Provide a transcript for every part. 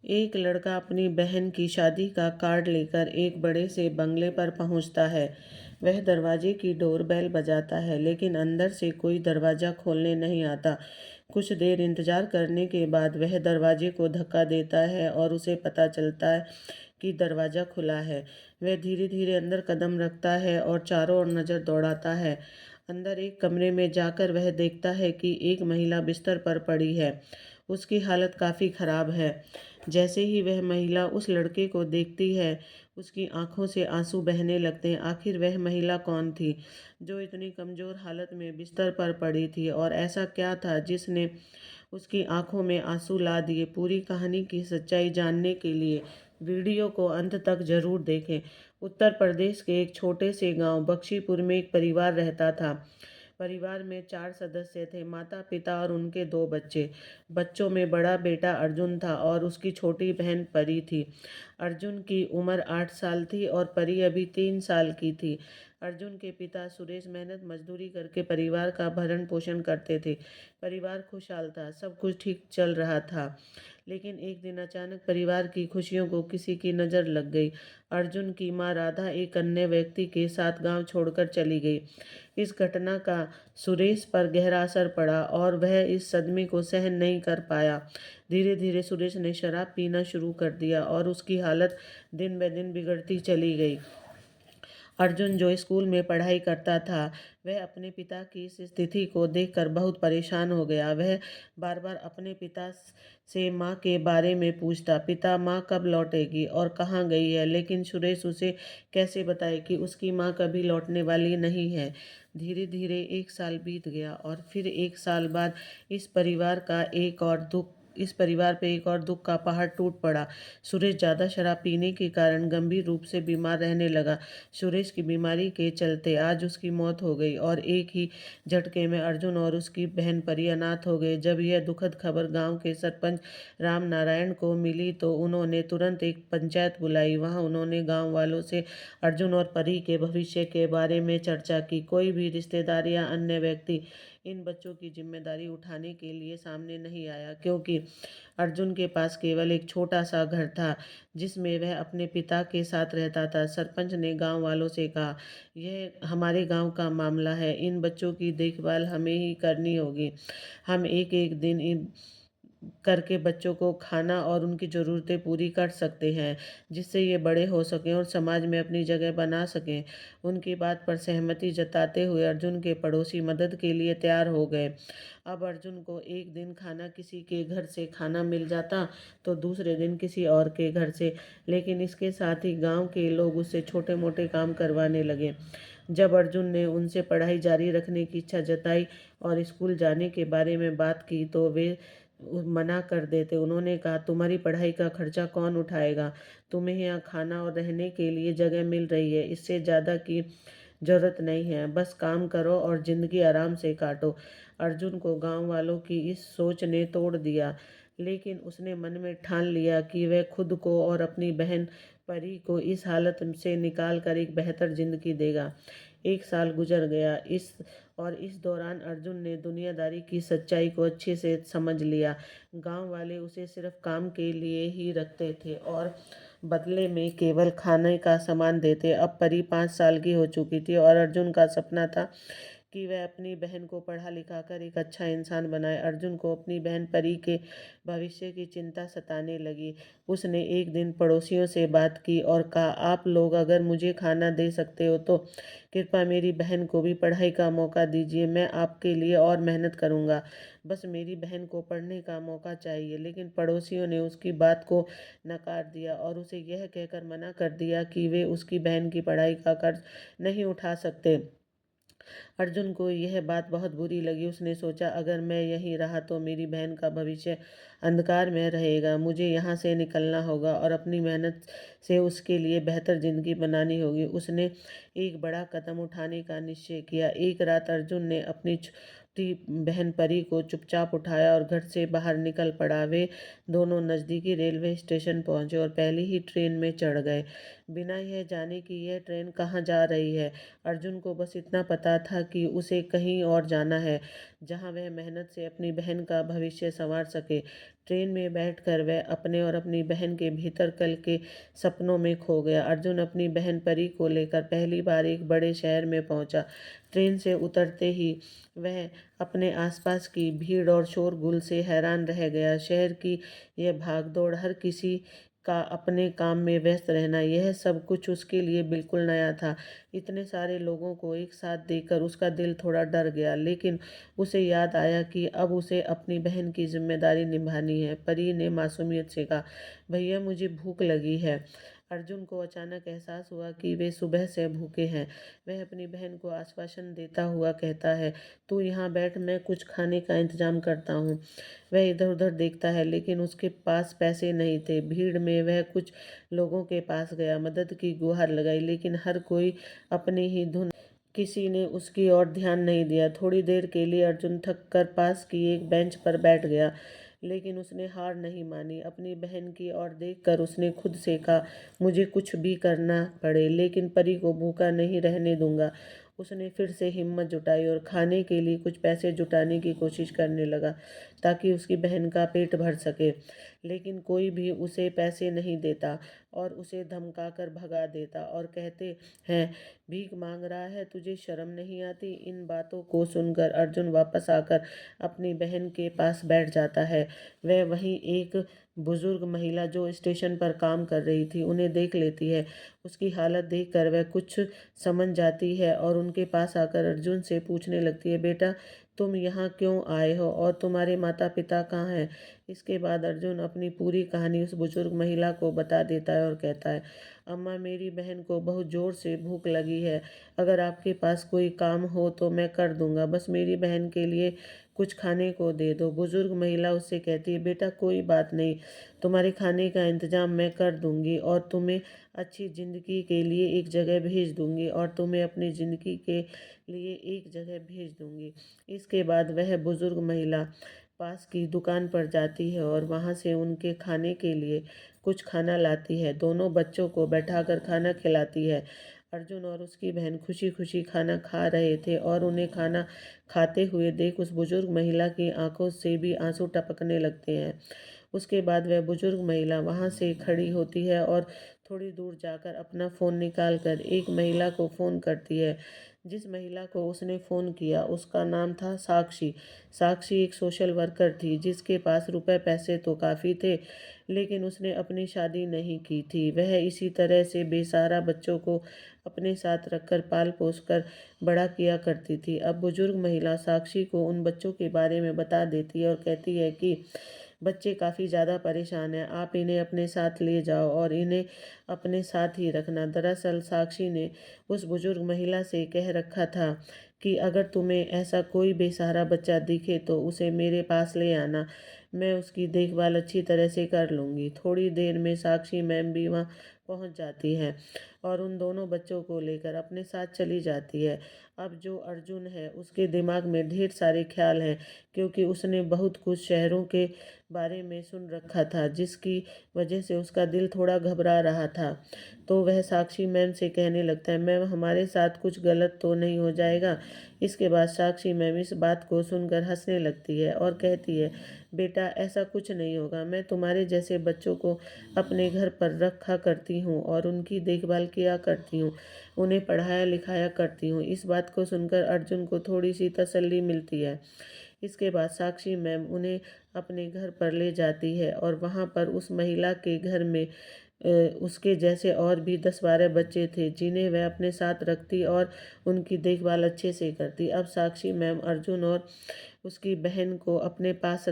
एक लड़का अपनी बहन की शादी का कार्ड लेकर एक बड़े से बंगले पर पहुंचता है। वह दरवाजे की डोरबेल बजाता है, लेकिन अंदर से कोई दरवाजा खोलने नहीं आता। कुछ देर इंतजार करने के बाद वह दरवाजे को धक्का देता है और उसे पता चलता है कि दरवाजा खुला है। वह धीरे धीरे अंदर कदम रखता है और चारों ओर नजर दौड़ाता है। अंदर एक कमरे में जाकर वह देखता है कि एक महिला बिस्तर पर पड़ी है। उसकी हालत काफ़ी खराब है। जैसे ही वह महिला उस लड़के को देखती है, उसकी आंखों से आंसू बहने लगते हैं। आखिर वह महिला कौन थी जो इतनी कमज़ोर हालत में बिस्तर पर पड़ी थी, और ऐसा क्या था जिसने उसकी आंखों में आंसू ला दिए? पूरी कहानी की सच्चाई जानने के लिए वीडियो को अंत तक जरूर देखें। उत्तर प्रदेश के एक छोटे से गांव बख्शीपुर में एक परिवार रहता था। परिवार में 4 सदस्य थे, माता पिता और उनके 2 बच्चे। बच्चों में बड़ा बेटा अर्जुन था और उसकी छोटी बहन परी थी। अर्जुन की उम्र 8 साल थी और परी अभी 3 साल की थी। अर्जुन के पिता सुरेश मेहनत मजदूरी करके परिवार का भरण पोषण करते थे। परिवार खुशहाल था, सब कुछ ठीक चल रहा था। लेकिन एक दिन अचानक परिवार की खुशियों को किसी की नज़र लग गई। अर्जुन की मां राधा एक अन्य व्यक्ति के साथ गांव छोड़कर चली गई। इस घटना का सुरेश पर गहरा असर पड़ा और वह इस सदमे को सहन नहीं कर पाया। धीरे धीरे सुरेश ने शराब पीना शुरू कर दिया और उसकी हालत दिन ब दिन बिगड़ती चली गई। अर्जुन, जो स्कूल में पढ़ाई करता था, वह अपने पिता की इस स्थिति को देखकर बहुत परेशान हो गया। वह बार बार अपने पिता से माँ के बारे में पूछता, पिता, माँ कब लौटेगी और कहाँ गई है? लेकिन सुरेश उसे कैसे बताए कि उसकी माँ कभी लौटने वाली नहीं है। धीरे धीरे 1 साल बीत गया और फिर 1 साल बाद इस परिवार पे एक और दुख का पहाड़ टूट पड़ा। सुरेश ज़्यादा शराब पीने के कारण गंभीर रूप से बीमार रहने लगा। सुरेश की बीमारी के चलते आज उसकी मौत हो गई और एक ही झटके में अर्जुन और उसकी बहन परी अनाथ हो गए। जब यह दुखद खबर गांव के सरपंच राम नारायण को मिली तो उन्होंने तुरंत एक पंचायत बुलाई। वहां उन्होंने गांव वालों से अर्जुन और परी के भविष्य के बारे में चर्चा की। कोई भी रिश्तेदार या अन्य व्यक्ति इन बच्चों की जिम्मेदारी उठाने के लिए सामने नहीं आया, क्योंकि अर्जुन के पास केवल एक छोटा सा घर था जिसमें वह अपने पिता के साथ रहता था। सरपंच ने गांव वालों से कहा, यह हमारे गांव का मामला है, इन बच्चों की देखभाल हमें ही करनी होगी। हम एक एक दिन करके बच्चों को खाना और उनकी ज़रूरतें पूरी कर सकते हैं, जिससे ये बड़े हो सकें और समाज में अपनी जगह बना सकें। उनकी बात पर सहमति जताते हुए अर्जुन के पड़ोसी मदद के लिए तैयार हो गए। अब अर्जुन को एक दिन खाना किसी के घर से खाना मिल जाता तो दूसरे दिन किसी और के घर से, लेकिन इसके साथ ही गांव के लोग उससे छोटे मोटे काम करवाने लगे। जब अर्जुन ने उनसे पढ़ाई जारी रखने की इच्छा जताई और स्कूल जाने के बारे में बात की तो वे मना कर देते। उन्होंने कहा, तुम्हारी पढ़ाई का खर्चा कौन उठाएगा? तुम्हें यहाँ खाना और रहने के लिए जगह मिल रही है, इससे ज़्यादा की जरूरत नहीं है। बस काम करो और जिंदगी आराम से काटो। अर्जुन को गांव वालों की इस सोच ने तोड़ दिया, लेकिन उसने मन में ठान लिया कि वह खुद को और अपनी बहन परी को इस हालत से निकाल कर एक बेहतर जिंदगी देगा। 1 साल गुजर गया इस दौरान अर्जुन ने दुनियादारी की सच्चाई को अच्छे से समझ लिया। गांव वाले उसे सिर्फ काम के लिए ही रखते थे और बदले में केवल खाने का सामान देते। अब परी 5 साल की हो चुकी थी और अर्जुन का सपना था कि वह अपनी बहन को पढ़ा लिखा कर एक अच्छा इंसान बनाए। अर्जुन को अपनी बहन परी के भविष्य की चिंता सताने लगी। उसने एक दिन पड़ोसियों से बात की और कहा, आप लोग अगर मुझे खाना दे सकते हो तो कृपया मेरी बहन को भी पढ़ाई का मौका दीजिए। मैं आपके लिए और मेहनत करूंगा, बस मेरी बहन को पढ़ने का मौका चाहिए। लेकिन पड़ोसियों ने उसकी बात को नकार दिया और उसे यह कहकर मना कर दिया कि वे उसकी बहन की पढ़ाई का खर्च नहीं उठा सकते। अर्जुन को यह बात बहुत बुरी लगी। उसने सोचा, अगर मैं यहीं रहा तो मेरी बहन का भविष्य अंधकार में रहेगा। मुझे यहाँ से निकलना होगा और अपनी मेहनत से उसके लिए बेहतर जिंदगी बनानी होगी। उसने एक बड़ा कदम उठाने का निश्चय किया। एक रात अर्जुन ने अपनी छोटी बहन परी को चुपचाप उठाया और घर से बाहर निकल पड़ा। वे दोनों नज़दीकी रेलवे स्टेशन पहुंचे और पहली ही ट्रेन में चढ़ गए, बिना यह जाने कि यह ट्रेन कहाँ जा रही है। अर्जुन को बस इतना पता था कि उसे कहीं और जाना है, जहां वह मेहनत से अपनी बहन का भविष्य संवार सके। ट्रेन में बैठकर वह अपने और अपनी बहन के भीतर कल के सपनों में खो गया। अर्जुन अपनी बहन परी को लेकर पहली बार एक बड़े शहर में पहुंचा। ट्रेन से उतरते ही वह अपने आसपास की भीड़ और शोरगुल से हैरान रह गया। शहर की यह भागदौड़, हर किसी का अपने काम में व्यस्त रहना, यह सब कुछ उसके लिए बिल्कुल नया था। इतने सारे लोगों को एक साथ देखकर उसका दिल थोड़ा डर गया, लेकिन उसे याद आया कि अब उसे अपनी बहन की जिम्मेदारी निभानी है। परी ने मासूमियत से कहा, भैया मुझे भूख लगी है। अर्जुन को अचानक एहसास हुआ कि वे सुबह से भूखे हैं। वह अपनी बहन को आश्वासन देता हुआ कहता है, तू यहाँ बैठ, मैं कुछ खाने का इंतजाम करता हूँ। वह इधर उधर देखता है, लेकिन उसके पास पैसे नहीं थे। भीड़ में वह कुछ लोगों के पास गया, मदद की गुहार लगाई, लेकिन हर कोई अपनी ही धुन, किसी ने उसकी ओर ध्यान नहीं दिया। थोड़ी देर के लिए अर्जुन थक कर पास की एक बेंच पर बैठ गया, लेकिन उसने हार नहीं मानी। अपनी बहन की ओर देखकर उसने खुद से कहा, मुझे कुछ भी करना पड़े, लेकिन परी को भूखा नहीं रहने दूंगा। उसने फिर से हिम्मत जुटाई और खाने के लिए कुछ पैसे जुटाने की कोशिश करने लगा, ताकि उसकी बहन का पेट भर सके। लेकिन कोई भी उसे पैसे नहीं देता और उसे धमकाकर भगा देता और कहते हैं, भीख मांग रहा है, तुझे शर्म नहीं आती। इन बातों को सुनकर अर्जुन वापस आकर अपनी बहन के पास बैठ जाता है। वह वहीं एक बुजुर्ग महिला जो स्टेशन पर काम कर रही थी, उन्हें देख लेती है। उसकी हालत देखकर वह कुछ समझ जाती है और उनके पास आकर अर्जुन से पूछने लगती है, बेटा तुम यहाँ क्यों आए हो और तुम्हारे माता पिता कहाँ हैं? इसके बाद अर्जुन अपनी पूरी कहानी उस बुजुर्ग महिला को बता देता है और कहता है, अम्मा मेरी बहन को बहुत ज़ोर से भूख लगी है। अगर आपके पास कोई काम हो तो मैं कर दूंगा, बस मेरी बहन के लिए कुछ खाने को दे दो। बुजुर्ग महिला उससे कहती है, बेटा कोई बात नहीं, तुम्हारे खाने का इंतजाम मैं कर दूंगी और तुम्हें अच्छी ज़िंदगी के लिए एक जगह भेज दूंगी और तुम्हें अपनी ज़िंदगी के लिए एक जगह भेज दूंगी। इसके बाद वह बुजुर्ग महिला पास की दुकान पर जाती है और वहां से उनके खाने के लिए कुछ खाना लाती है। दोनों बच्चों को बैठाकर खाना खिलाती है। अर्जुन और उसकी बहन खुशी खुशी खाना खा रहे थे और उन्हें खाना खाते हुए देख उस बुजुर्ग महिला की आंखों से भी आंसू टपकने लगते हैं। उसके बाद वह बुजुर्ग महिला वहां से खड़ी होती है और थोड़ी दूर जाकर अपना फ़ोन निकाल कर एक महिला को फ़ोन करती है। जिस महिला को उसने फ़ोन किया उसका नाम था साक्षी। साक्षी एक सोशल वर्कर थी, जिसके पास रुपए पैसे तो काफ़ी थे, लेकिन उसने अपनी शादी नहीं की थी। वह इसी तरह से बेसहारा बच्चों को अपने साथ रखकर पाल पोस कर बड़ा किया करती थी। अब बुजुर्ग महिला साक्षी को उन बच्चों के बारे में बता देती है और कहती है कि बच्चे काफ़ी ज़्यादा परेशान हैं, आप इन्हें अपने साथ ले जाओ और इन्हें अपने साथ ही रखना। दरअसल साक्षी ने उस बुजुर्ग महिला से कह रखा था कि अगर तुम्हें ऐसा कोई बेसहारा बच्चा दिखे तो उसे मेरे पास ले आना, मैं उसकी देखभाल अच्छी तरह से कर लूँगी। थोड़ी देर में साक्षी मैम भी वहाँ पहुँच जाती है और उन दोनों बच्चों को लेकर अपने साथ चली जाती है। अब जो अर्जुन है उसके दिमाग में ढेर सारे ख्याल हैं, क्योंकि उसने बहुत कुछ शहरों के बारे में सुन रखा था, जिसकी वजह से उसका दिल थोड़ा घबरा रहा था। तो वह साक्षी मैम से कहने लगता है, मैम हमारे साथ कुछ गलत तो नहीं हो जाएगा? इसके बाद साक्षी मैम इस बात को सुनकर हंसने लगती है और कहती है, बेटा ऐसा कुछ नहीं होगा, मैं तुम्हारे जैसे बच्चों को अपने घर पर रखा करती हूँ और उनकी देखभाल किया करती हूँ, उन्हें पढ़ाया लिखाया करती हूँ। इस बात को सुनकर अर्जुन को थोड़ी सी तसल्ली मिलती है। इसके बाद साक्षी मैम उन्हें अपने घर पर ले जाती है और वहाँ पर उस महिला के घर में उसके जैसे और भी 10-12 बच्चे थे, जिन्हें वह अपने साथ रखती और उनकी देखभाल अच्छे से करती। अब साक्षी मैम अर्जुन और उसकी बहन को अपने पास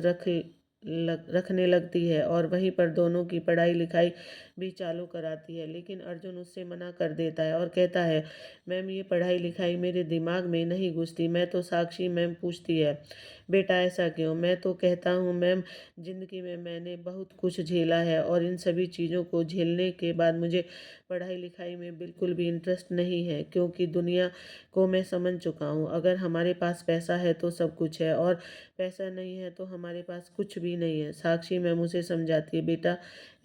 रखने लगती है और वहीं पर दोनों की पढ़ाई लिखाई भी चालू कराती है, लेकिन अर्जुन उससे मना कर देता है और कहता है, मैम ये पढ़ाई लिखाई मेरे दिमाग में नहीं घुसती। मैं तो साक्षी मैम पूछती है, बेटा ऐसा क्यों? मैं तो कहता हूँ मैम, ज़िंदगी में मैंने बहुत कुछ झेला है और इन सभी चीज़ों को झेलने के बाद मुझे पढ़ाई लिखाई में बिल्कुल भी इंटरेस्ट नहीं है, क्योंकि दुनिया को मैं समझ चुका हूँ। अगर हमारे पास पैसा है तो सब कुछ है और पैसा नहीं है तो हमारे पास कुछ भी नहीं है। साक्षी मैम उसे समझाती है, बेटा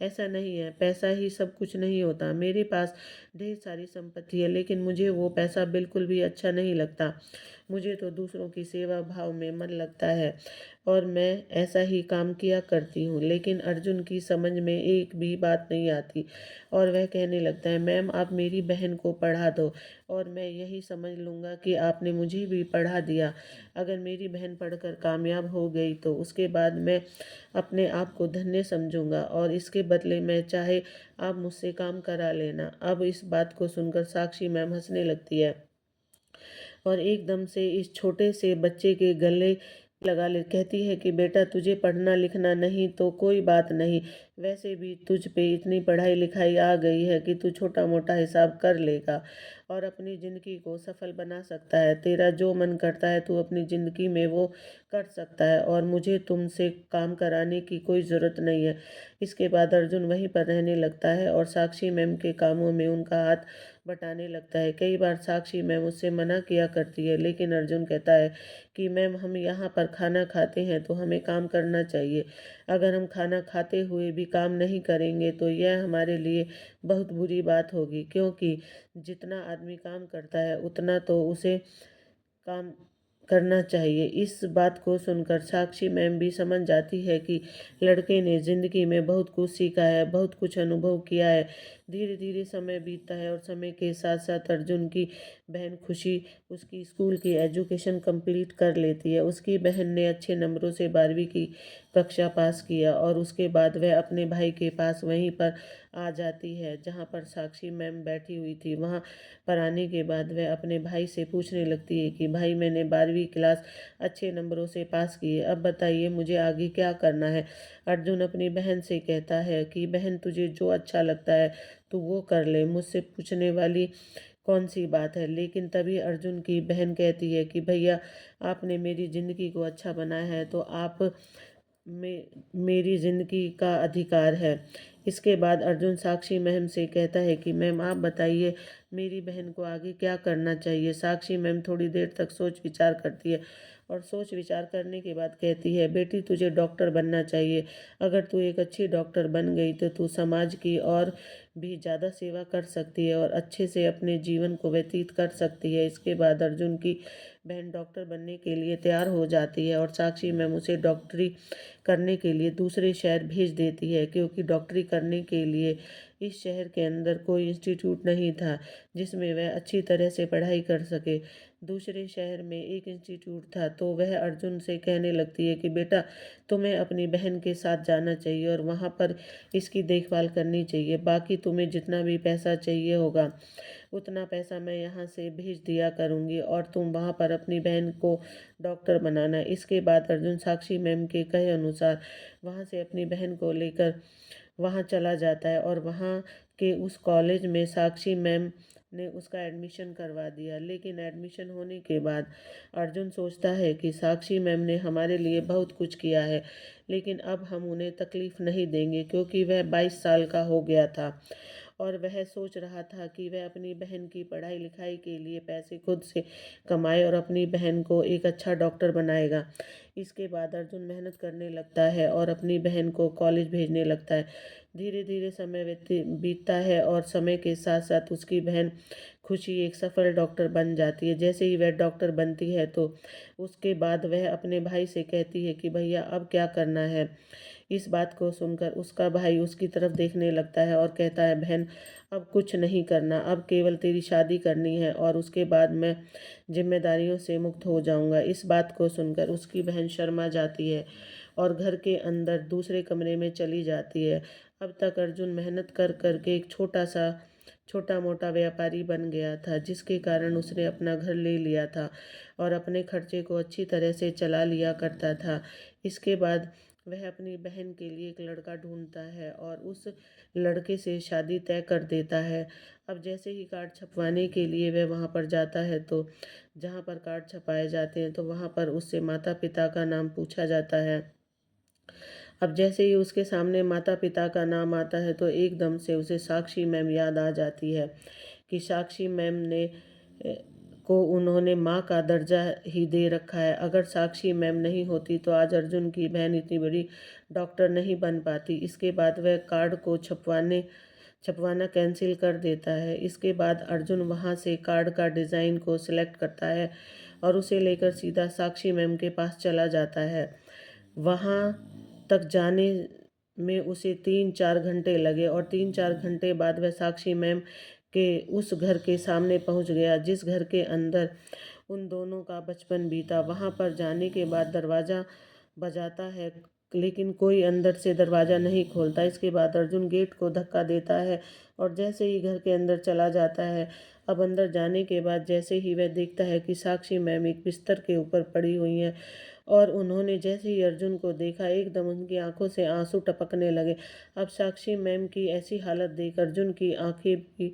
ऐसा नहीं है, पैसा ही सब कुछ नहीं होता। मेरे पास ढेर सारी संपत्ति है, लेकिन मुझे वो पैसा बिल्कुल भी अच्छा नहीं लगता। मुझे तो दूसरों की सेवा भाव में मन लगता है। और मैं ऐसा ही काम किया करती हूँ। लेकिन अर्जुन की समझ में एक भी बात नहीं आती और वह कहने लगता है, मैम आप मेरी बहन को पढ़ा दो और मैं यही समझ लूँगा कि आपने मुझे भी पढ़ा दिया। अगर मेरी बहन पढ़कर कामयाब हो गई तो उसके बाद मैं अपने आप को धन्य समझूंगा और इसके बदले में चाहे आप मुझसे काम करा लेना। अब इस बात को सुनकर साक्षी मैम हंसने लगती है और एकदम से इस छोटे से बच्चे के गले लगा ले कहती है कि बेटा तुझे पढ़ना लिखना नहीं तो कोई बात नहीं, वैसे भी तुझ पे इतनी पढ़ाई लिखाई आ गई है कि तू छोटा मोटा हिसाब कर लेगा और अपनी ज़िंदगी को सफल बना सकता है। तेरा जो मन करता है तू अपनी ज़िंदगी में वो कर सकता है और मुझे तुमसे काम कराने की कोई ज़रूरत नहीं है। इसके बाद अर्जुन वहीं पर रहने लगता है और साक्षी मैम के कामों में उनका हाथ बटाने लगता है। कई बार साक्षी मैम उससे मना किया करती है लेकिन अर्जुन कहता है कि मैम हम यहाँ पर खाना खाते हैं तो हमें काम करना चाहिए। अगर हम खाना खाते हुए भी काम नहीं करेंगे तो यह हमारे लिए बहुत बुरी बात होगी, क्योंकि जितना आदमी काम करता है उतना तो उसे काम करना चाहिए। इस बात को सुनकर साक्षी मैम भी समझ जाती है कि लड़के ने ज़िंदगी में बहुत कुछ सीखा है, बहुत कुछ अनुभव किया है। धीरे धीरे समय बीतता है और समय के साथ साथ अर्जुन की बहन खुशी उसकी स्कूल की एजुकेशन कंप्लीट कर लेती है। उसकी बहन ने अच्छे नंबरों से 12वीं की कक्षा पास किया और उसके बाद वह अपने भाई के पास वहीं पर आ जाती है जहाँ पर साक्षी मैम बैठी हुई थी। वहाँ पर आने के बाद वह अपने भाई से पूछने लगती है कि भाई मैंने 12वीं क्लास अच्छे नंबरों से पास की है, अब बताइए मुझे आगे क्या करना है। अर्जुन अपनी बहन से कहता है कि बहन तुझे जो अच्छा लगता है तू वो कर ले, मुझसे पूछने वाली कौन सी बात है। लेकिन तभी अर्जुन की बहन कहती है कि भैया आपने मेरी ज़िंदगी को अच्छा बनाया है तो आप में मेरी ज़िंदगी का अधिकार है। इसके बाद अर्जुन साक्षी मैम से कहता है कि मैम आप बताइए मेरी बहन को आगे क्या करना चाहिए। साक्षी मैम थोड़ी देर तक सोच विचार करती है और सोच विचार करने के बाद कहती है, बेटी तुझे डॉक्टर बनना चाहिए। अगर तू एक अच्छी डॉक्टर बन गई तो तू समाज की और भी ज़्यादा सेवा कर सकती है और अच्छे से अपने जीवन को व्यतीत कर सकती है। इसके बाद अर्जुन की बहन डॉक्टर बनने के लिए तैयार हो जाती है और साक्षी मैम उसे डॉक्टरी करने के लिए दूसरे शहर भेज देती है, क्योंकि डॉक्टरी करने के लिए इस शहर के अंदर कोई इंस्टीट्यूट नहीं था जिसमें वह अच्छी तरह से पढ़ाई कर सके। दूसरे शहर में एक इंस्टीट्यूट था तो वह अर्जुन से कहने लगती है कि बेटा तुम्हें अपनी बहन के साथ जाना चाहिए और वहाँ पर इसकी देखभाल करनी चाहिए। बाकी तुम्हें जितना भी पैसा चाहिए होगा उतना पैसा मैं यहाँ से भेज दिया करूँगी और तुम वहाँ पर अपनी बहन को डॉक्टर बनाना। इसके बाद अर्जुन साक्षी मैम के कहे अनुसार वहाँ से अपनी बहन को लेकर वहाँ चला जाता है और वहाँ के उस कॉलेज में साक्षी मैम ने उसका एडमिशन करवा दिया। लेकिन एडमिशन होने के बाद अर्जुन सोचता है कि साक्षी मैम ने हमारे लिए बहुत कुछ किया है, लेकिन अब हम उन्हें तकलीफ़ नहीं देंगे, क्योंकि वह 22 साल का हो गया था और वह सोच रहा था कि वह अपनी बहन की पढ़ाई लिखाई के लिए पैसे खुद से कमाए और अपनी बहन को एक अच्छा डॉक्टर बनाएगा। इसके बाद अर्जुन मेहनत करने लगता है और अपनी बहन को कॉलेज भेजने लगता है। धीरे धीरे समय बीतता है और समय के साथ साथ उसकी बहन खुशी एक सफल डॉक्टर बन जाती है। जैसे ही वह डॉक्टर बनती है तो उसके बाद वह अपने भाई से कहती है कि भैया अब क्या करना है। इस बात को सुनकर उसका भाई उसकी तरफ देखने लगता है और कहता है, बहन अब कुछ नहीं करना, अब केवल तेरी शादी करनी है और उसके बाद मैं जिम्मेदारियों से मुक्त हो जाऊंगा। इस बात को सुनकर उसकी बहन शर्मा जाती है और घर के अंदर दूसरे कमरे में चली जाती है। अब तक अर्जुन मेहनत कर करके एक छोटा मोटा व्यापारी बन गया था, जिसके कारण उसने अपना घर ले लिया था और अपने खर्चे को अच्छी तरह से चला लिया करता था। इसके बाद वह अपनी बहन के लिए एक लड़का ढूंढता है और उस लड़के से शादी तय कर देता है। अब जैसे ही कार्ड छपवाने के लिए वह वहाँ पर जाता है तो जहाँ पर कार्ड छपाए जाते हैं तो वहाँ पर उससे माता पिता का नाम पूछा जाता है। अब जैसे ही उसके सामने माता पिता का नाम आता है तो एकदम से उसे साक्षी मैम याद आ जाती है कि साक्षी मैम ने को उन्होंने माँ का दर्जा ही दे रखा है। अगर साक्षी मैम नहीं होती तो आज अर्जुन की बहन इतनी बड़ी डॉक्टर नहीं बन पाती। इसके बाद वह कार्ड को छपवाना कैंसिल कर देता है। इसके बाद अर्जुन वहाँ से कार्ड का डिज़ाइन को सिलेक्ट करता है और उसे लेकर सीधा साक्षी मैम के पास चला जाता है। वहाँ तक जाने में उसे 3-4 घंटे लगे और 3-4 घंटे बाद वह साक्षी मैम के उस घर के सामने पहुँच गया जिस घर के अंदर उन दोनों का बचपन बीता। वहाँ पर जाने के बाद दरवाज़ा बजाता है, लेकिन कोई अंदर से दरवाज़ा नहीं खोलता। इसके बाद अर्जुन गेट को धक्का देता है और जैसे ही घर के अंदर चला जाता है, अब अंदर जाने के बाद जैसे ही वह देखता है कि साक्षी मैम एक बिस्तर के ऊपर पड़ी हुई हैं और उन्होंने जैसे ही अर्जुन को देखा, एकदम उनकी आंखों से आंसू टपकने लगे। अब साक्षी मैम की ऐसी हालत देख अर्जुन की आंखें भी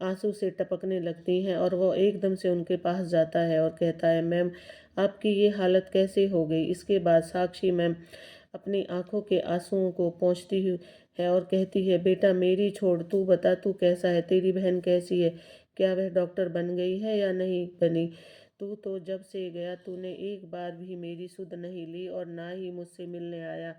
आंसू से टपकने लगती हैं और वो एकदम से उनके पास जाता है और कहता है, मैम आपकी ये हालत कैसे हो गई। इसके बाद साक्षी मैम अपनी आंखों के आंसुओं को पोंछती हुई है और कहती है, बेटा मेरी छोड़, तू बता तू कैसा है, तेरी बहन कैसी है, क्या वह डॉक्टर बन गई है या नहीं बनी। तू तो जब से गया तूने एक बार भी मेरी सुध नहीं ली और ना ही मुझसे मिलने आया।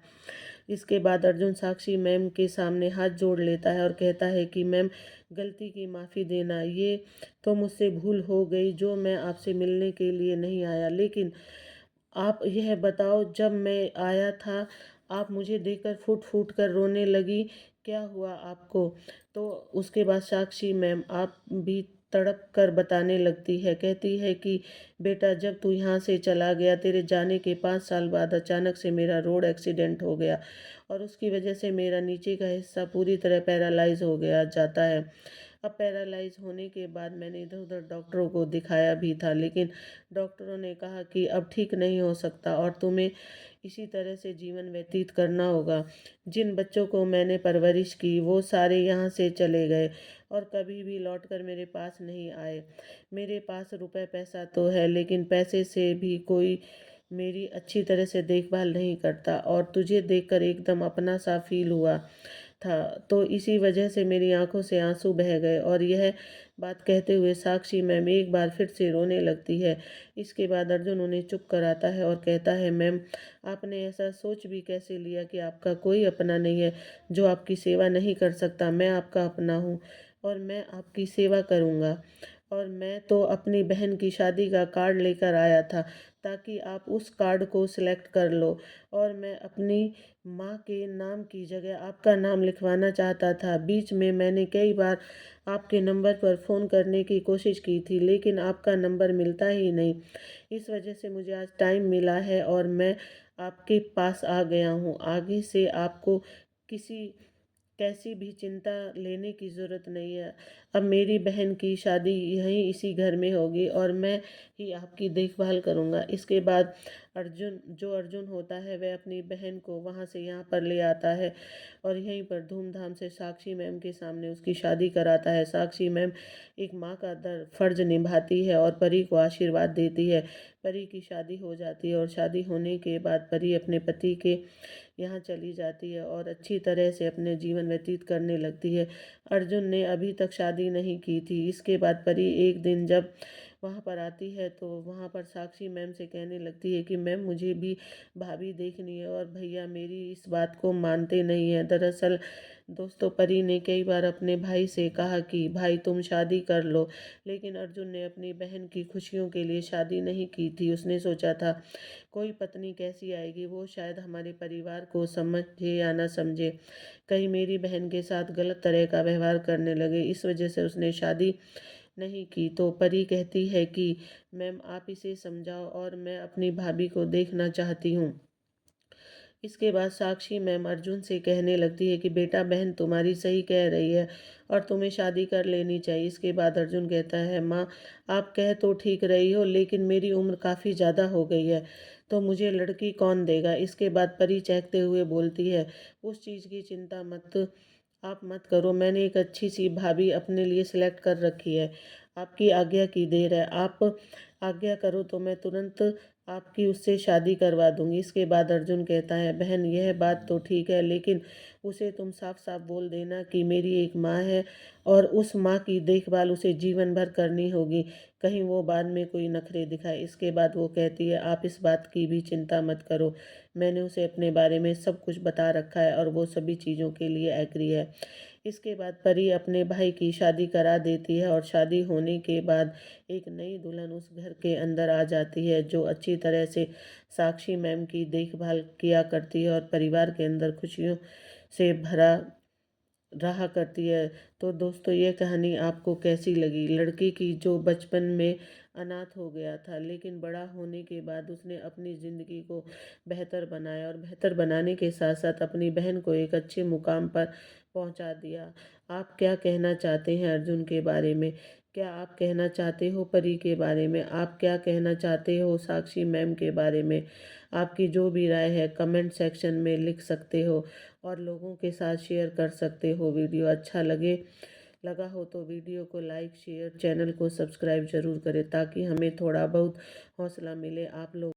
इसके बाद अर्जुन साक्षी मैम के सामने हाथ जोड़ लेता है और कहता है कि मैम गलती की माफ़ी देना, ये तो मुझसे भूल हो गई जो मैं आपसे मिलने के लिए नहीं आया। लेकिन आप यह बताओ, जब मैं आया था आप मुझे देखकर फूट फूट कर रोने लगी, क्या हुआ आपको। तो उसके बाद साक्षी मैम आप भी तड़प कर बताने लगती है, कहती है कि बेटा जब तू यहाँ से चला गया, तेरे जाने के 5 साल बाद अचानक से मेरा रोड एक्सीडेंट हो गया और उसकी वजह से मेरा नीचे का हिस्सा पूरी तरह पैरालाइज हो गया जाता है। अब पैरालाइज होने के बाद मैंने इधर उधर डॉक्टरों को दिखाया भी था, लेकिन डॉक्टरों ने कहा कि अब ठीक नहीं हो सकता और तुम्हें इसी तरह से जीवन व्यतीत करना होगा। जिन बच्चों को मैंने परवरिश की वो सारे यहाँ से चले गए और कभी भी लौट कर मेरे पास नहीं आए। मेरे पास रुपए पैसा तो है, लेकिन पैसे से भी कोई मेरी अच्छी तरह से देखभाल नहीं करता और तुझे देखकर एकदम अपना सा फील हुआ था, तो इसी वजह से मेरी आंखों से आंसू बह गए। और यह बात कहते हुए साक्षी मैम एक बार फिर से रोने लगती है। इसके बाद अर्जुन उन्हें चुप कराता है और कहता है, मैम आपने ऐसा सोच भी कैसे लिया कि आपका कोई अपना नहीं है जो आपकी सेवा नहीं कर सकता। मैं आपका अपना हूँ और मैं आपकी सेवा करूँगा। और मैं तो अपनी बहन की शादी का कार्ड लेकर आया था ताकि आप उस कार्ड को सिलेक्ट कर लो, और मैं अपनी माँ के नाम की जगह आपका नाम लिखवाना चाहता था। बीच में मैंने कई बार आपके नंबर पर फ़ोन करने की कोशिश की थी, लेकिन आपका नंबर मिलता ही नहीं। इस वजह से मुझे आज टाइम मिला है और मैं आपके पास आ गया हूँ। आगे से आपको किसी कैसी भी चिंता लेने की ज़रूरत नहीं है। अब मेरी बहन की शादी यहीं इसी घर में होगी और मैं ही आपकी देखभाल करूँगा। इसके बाद अर्जुन होता है वह अपनी बहन को वहाँ से यहाँ पर ले आता है और यहीं पर धूमधाम से साक्षी मैम के सामने उसकी शादी कराता है। साक्षी मैम एक माँ का फ़र्ज निभाती है और परी को आशीर्वाद देती है। परी की शादी हो जाती है और शादी होने के बाद परी अपने पति के यहाँ चली जाती है और अच्छी तरह से अपने जीवन व्यतीत करने लगती है। अर्जुन ने अभी तक शादी नहीं की थी। इसके बाद परी एक दिन जब वहाँ पर आती है तो वहाँ पर साक्षी मैम से कहने लगती है कि मैम मुझे भी भाभी देखनी है और भैया मेरी इस बात को मानते नहीं हैं। दरअसल दोस्तों, परी ने कई बार अपने भाई से कहा कि भाई तुम शादी कर लो, लेकिन अर्जुन ने अपनी बहन की खुशियों के लिए शादी नहीं की थी। उसने सोचा था कोई पत्नी कैसी आएगी, वो शायद हमारे परिवार को समझे या ना समझे, कहीं मेरी बहन के साथ गलत तरह का व्यवहार करने लगे, इस वजह से उसने शादी नहीं की। तो परी कहती है कि मैम आप इसे समझाओ और मैं अपनी भाभी को देखना चाहती हूँ। इसके बाद साक्षी मैम अर्जुन से कहने लगती है कि बेटा बहन तुम्हारी सही कह रही है और तुम्हें शादी कर लेनी चाहिए। इसके बाद अर्जुन कहता है, माँ आप कह तो ठीक रही हो, लेकिन मेरी उम्र काफ़ी ज़्यादा हो गई है, तो मुझे लड़की कौन देगा। इसके बाद परी चहकते हुए बोलती है, उस चीज़ की चिंता आप मत करो, मैंने एक अच्छी सी भाभी अपने लिए सिलेक्ट कर रखी है। आपकी आज्ञा की देर है, आप आज्ञा करो तो मैं तुरंत आपकी उससे शादी करवा दूंगी। इसके बाद अर्जुन कहता है, बहन यह बात तो ठीक है, लेकिन उसे तुम साफ साफ बोल देना कि मेरी एक माँ है और उस माँ की देखभाल उसे जीवन भर करनी होगी। कहीं वो बाद में कोई नखरे दिखाए। इसके बाद वो कहती है, आप इस बात की भी चिंता मत करो, मैंने उसे अपने बारे में सब कुछ बता रखा है और वो सभी चीज़ों के लिए एग्री है। इसके बाद परी अपने भाई की शादी करा देती है और शादी होने के बाद एक नई दुल्हन उस घर के अंदर आ जाती है, जो अच्छी तरह से साक्षी मैम की देखभाल किया करती है और परिवार के अंदर खुशियों से भरा रहा करती है। तो दोस्तों, ये कहानी आपको कैसी लगी? लड़की की जो बचपन में अनाथ हो गया था, लेकिन बड़ा होने के बाद उसने अपनी ज़िंदगी को बेहतर बनाया और बेहतर बनाने के साथ साथ अपनी बहन को एक अच्छे मुकाम पर पहुंचा दिया। आप क्या कहना चाहते हैं अर्जुन के बारे में? क्या आप कहना चाहते हो परी के बारे में? आप क्या कहना चाहते हो साक्षी मैम के बारे में? आपकी जो भी राय है कमेंट सेक्शन में लिख सकते हो और लोगों के साथ शेयर कर सकते हो। वीडियो अच्छा लगा हो तो वीडियो को लाइक शेयर, चैनल को सब्सक्राइब जरूर करें, ताकि हमें थोड़ा बहुत हौसला मिले आप लोग